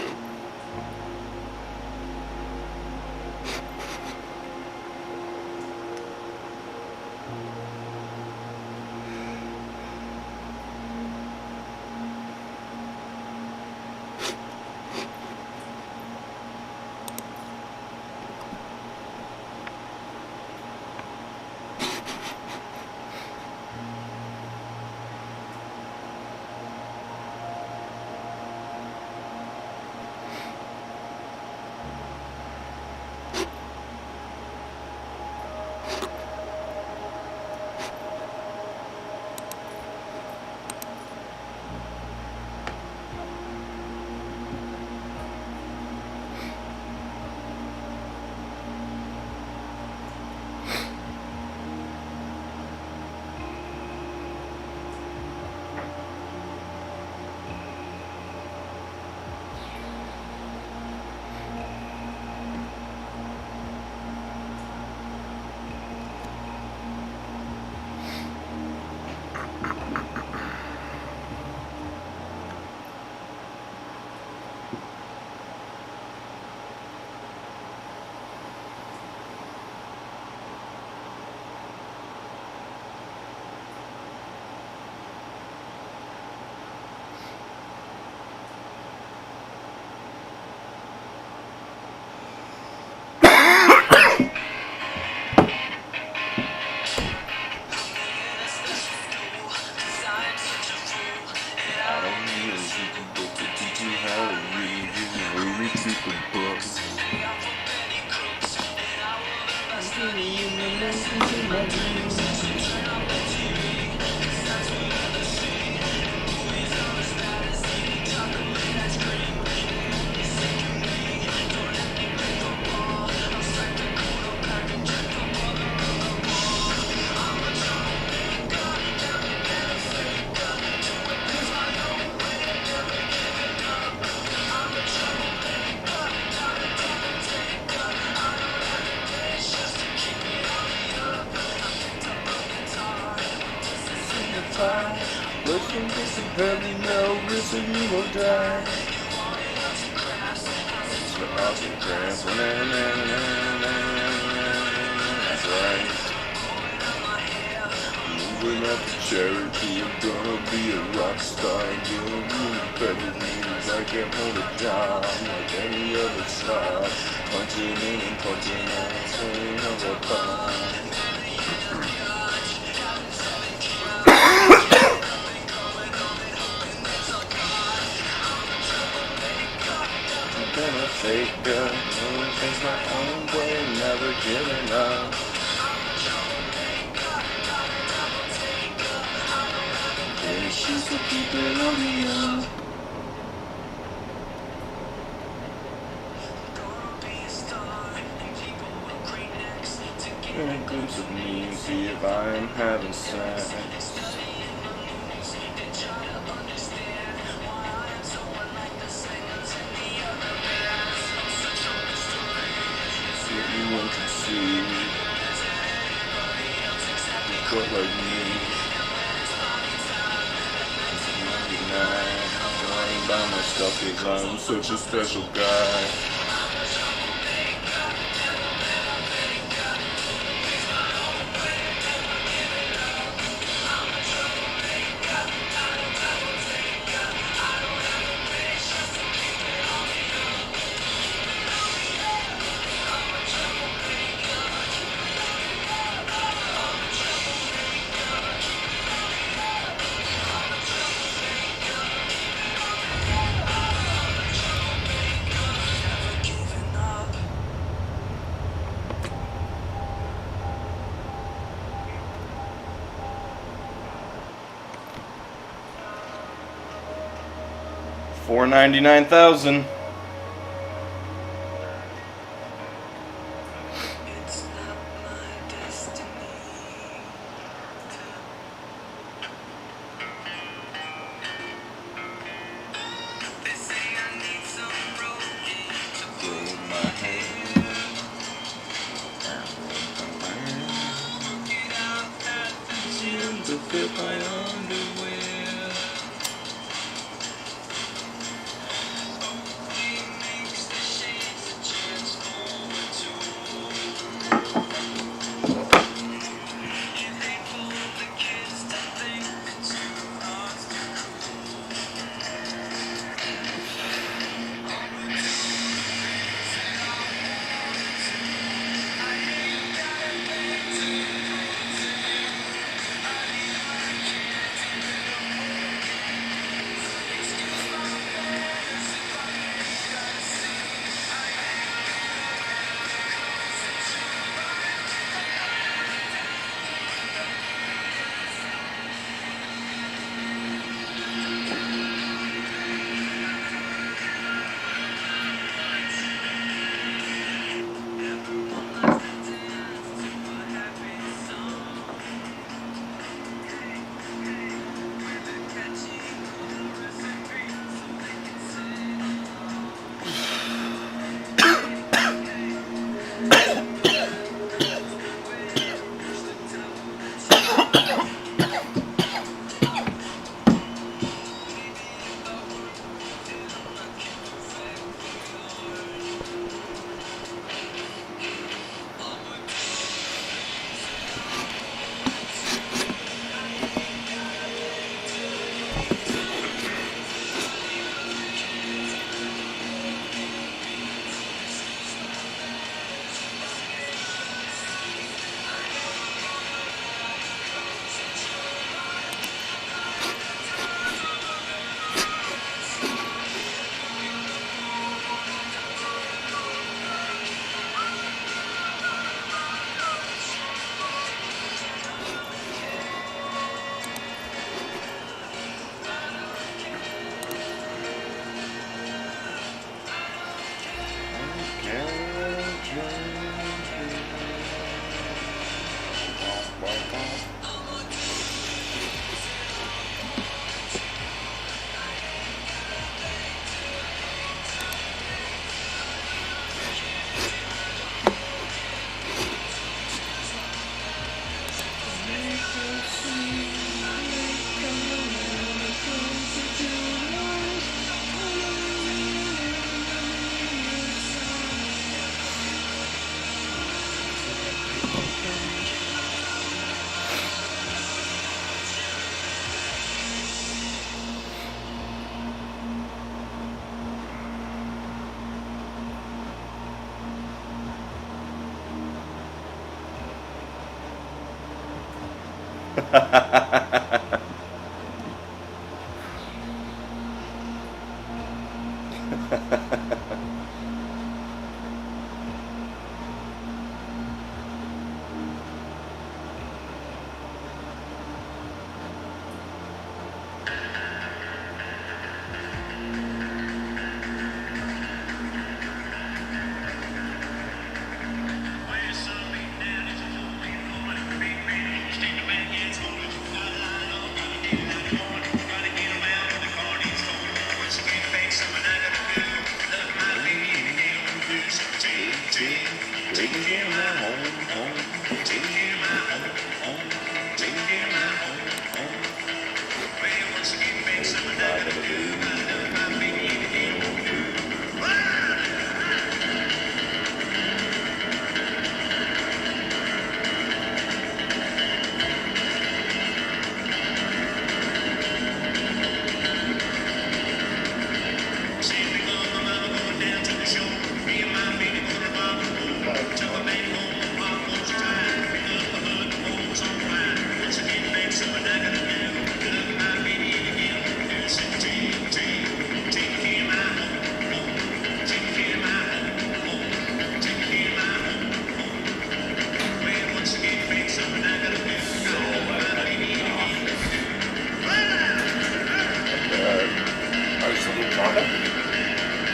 Listen to some heavy metal, listen, you will die. It's the awesome grass. That's right. Moving up to Cherokee, I'm gonna be a rock star. Doing better things, I can't hold a job like any other star. Punching in and punching out, swinging of a bomb. I'm gonna fake it, doing things my own way, never giving up. She's the people of me up. Get a glimpse of me, see if I am having sex. See if anyone can see. Cut like me. Lying by my stuff 'cause I'm such a special guy. $499,000. To fit my underwear.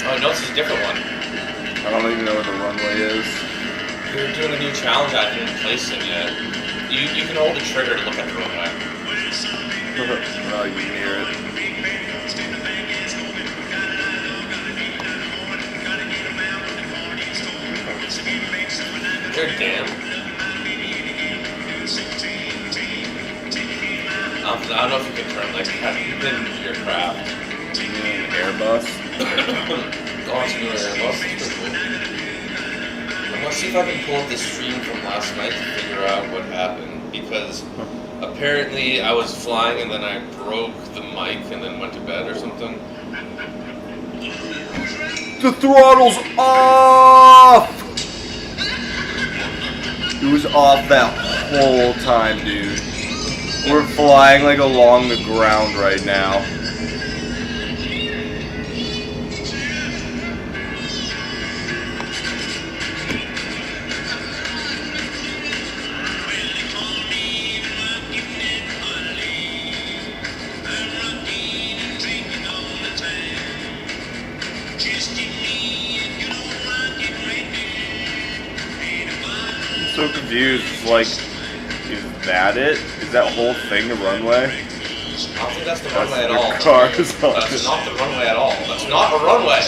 Oh no, this is a different one. I don't even know where the runway is. You're doing a new challenge I haven't placed it yet. You can hold the trigger to look at the runway. Oh, you can hear it. You're damn. I don't know if you can turn like in your craft. You mean Airbus? Go on to your Airbus. That's pretty cool. Let's see if I can pull up the stream from last night to figure out what happened. Because apparently I was flying and then I broke the mic and then went to bed or something. The throttle's off! It was off that whole time, dude. We're flying like along the ground right now. I'm so confused. It's like, is that it? Is that whole thing the runway? I don't think that's the runway at the all. car is on That's it. not the runway at all. That's not a runway.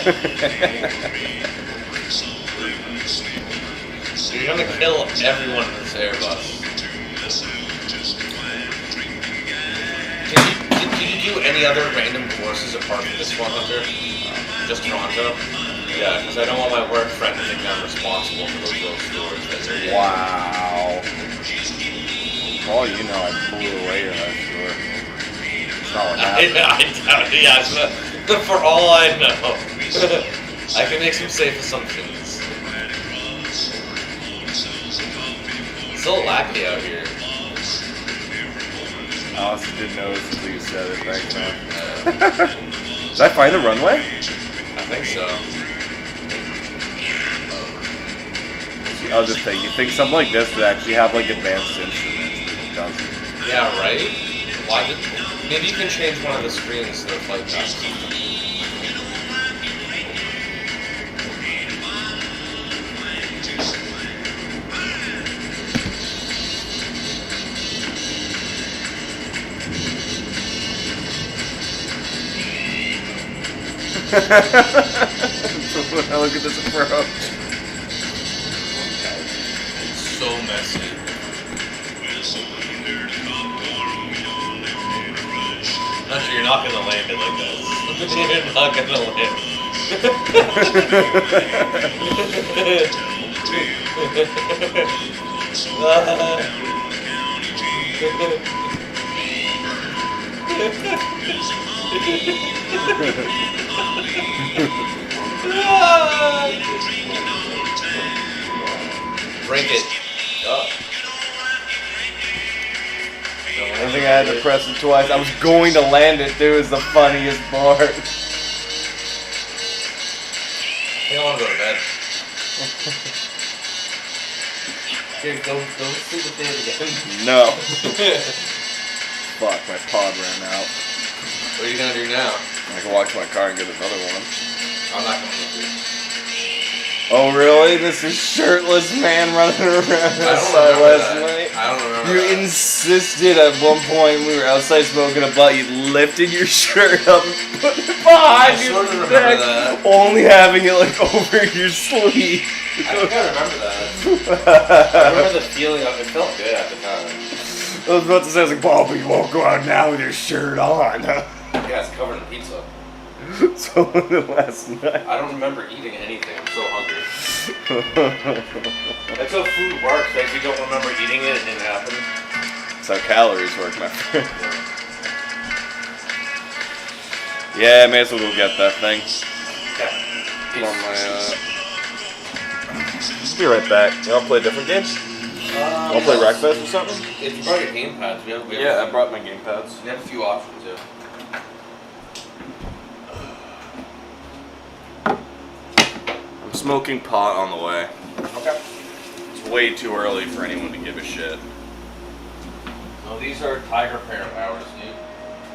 You're gonna kill everyone in this Airbus. Can you do any other random courses apart from this one, Hunter? Just Toronto? Yeah, because I don't want my work friend to think I'm responsible for those road stores that they're getting. Wow. For all you know, I blew away in that store. That's not what happened. I doubt it, yes. For all I know. I can make some safe assumptions. It's a little wacky out here. I honestly didn't notice until you said it. Thanks, man. Did I find the runway? I think so. That's the other thing. You think something like this would actually have like advanced instruments, but it doesn't. Yeah, right? Why did... Maybe you can change one of the screens to the flight path. Look at this approach. It's so messy. Hunter, you're not gonna land it like this. You're not gonna land. Break it. Oh. think I had to press it twice. I was going to land it, dude. It's the funniest part. I think I want to go to bed. Here, go sleep with Dave again. No. Fuck, my pod ran out. What are you gonna do now? I can walk to my car and get another one. I'm not coming with you. Oh, really? This is shirtless man running around I don't outside remember last that. night. I don't remember You that. insisted at one point we were outside smoking a butt. You lifted your shirt up and put it behind I your sort of remember neck, that. only having it like over your sleeve. I think I remember that. I remember the feeling of it. Felt good at the time. I was about to say, I was like, Bob, but you won't go out now with your shirt on. Yeah, it's covered in pizza. So last night. I don't remember eating anything. I'm so hungry. That's how food works. Like, if you don't remember eating it, it didn't happen. That's how calories work, my friend. Yeah, I may as well go get that thing. Yeah. On my, I'll be right back. You want to play a different game? Want to play Wreckfest or something? If you brought your game pads, we have Yeah, I brought my game pads. We have a few options, yeah. I'm smoking pot on the way. Okay. It's way too early for anyone to give a shit. No, these are tiger parent hours, dude.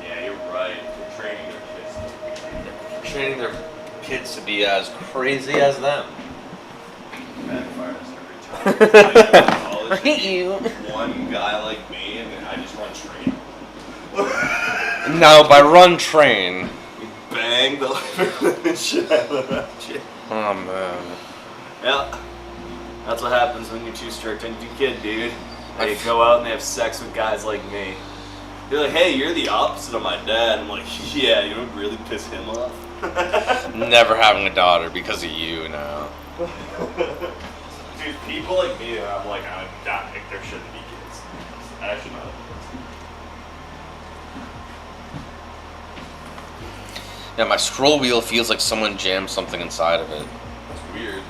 Yeah, you're right. They're training their kids. They're training their kids to be as crazy as them. Backfires every time. I hate you. One guy like me, and then I just run training. No, by run train. Bang the living shit out of that shit. Oh man. Yeah. That's what happens when you're too strict on your kid, dude. They go out and they have sex with guys like me. They're like, hey, you're the opposite of my dad. I'm like, yeah, you would really piss him off. Never having a daughter because of you now. Dude, people like me, I'm like, there shouldn't be kids. I should not. Yeah, my scroll wheel feels like someone jammed something inside of it. That's weird.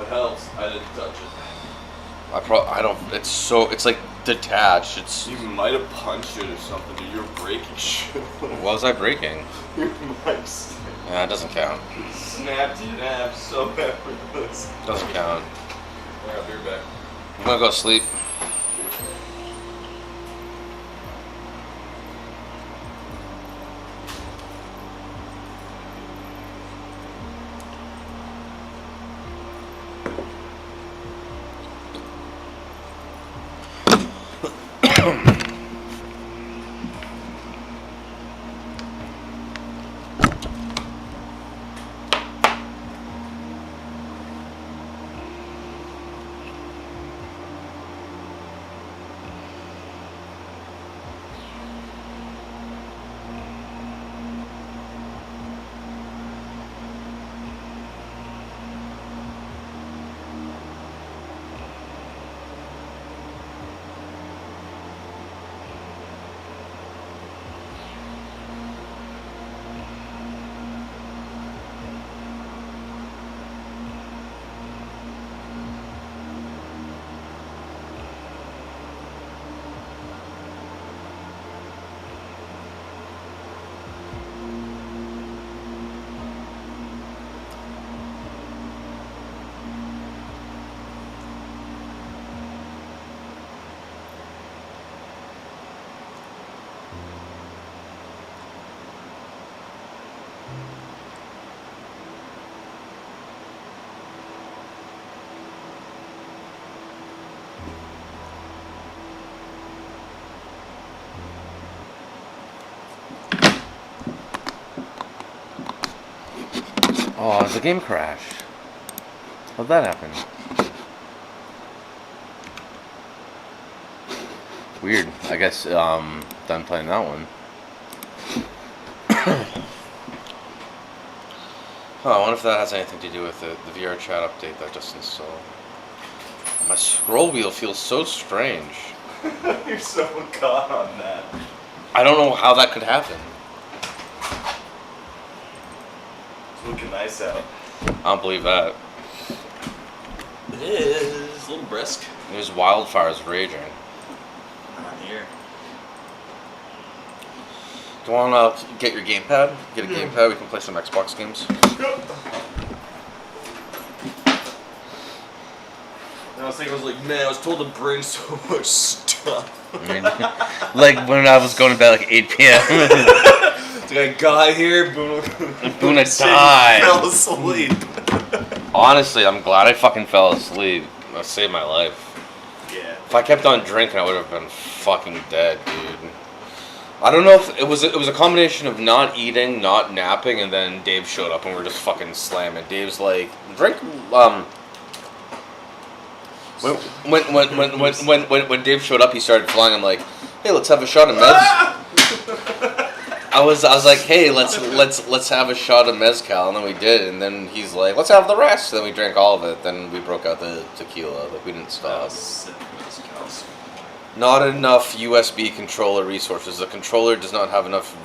It helps. I didn't touch it. I don't. It's like detached. It's. You might have punched it or something, dude. You were breaking shit. What was I breaking? Your mic stand. Yeah, it doesn't count. Snapped it in half so effortless. Doesn't count. Yeah, I'll be right back. I'm gonna go sleep. Oh, the game crashed. How'd that happen? Weird. I guess done playing that one. Oh, I wonder if that has anything to do with the VR chat update that I just installed. My scroll wheel feels so strange. You're so caught on that. I don't know how that could happen. It's looking nice out. I don't believe that. It is a little brisk. There's wildfires raging. Not here. Do you want to get your gamepad? Get a gamepad. We can play some Xbox games. And I was thinking, I was like, man, I was told to bring so much stuff. I mean, like when I was going to bed like 8 p.m. Like I got here, boom, Boom, I died. fell asleep. Honestly, I'm glad I fucking fell asleep. That saved my life. Yeah. If I kept on drinking, I would have been fucking dead, dude. I don't know if it was a combination of not eating, not napping, and then Dave showed up and we were just fucking slamming. Dave's like, drink. When Dave showed up, he started flying. I'm like, hey, let's have a shot of mez. I was like, hey, let's have a shot of mezcal, and then we did, and then he's like, let's have the rest. Then we drank all of it. Then we broke out the tequila. Like we didn't stop. Not enough USB controller resources. The controller does not have enough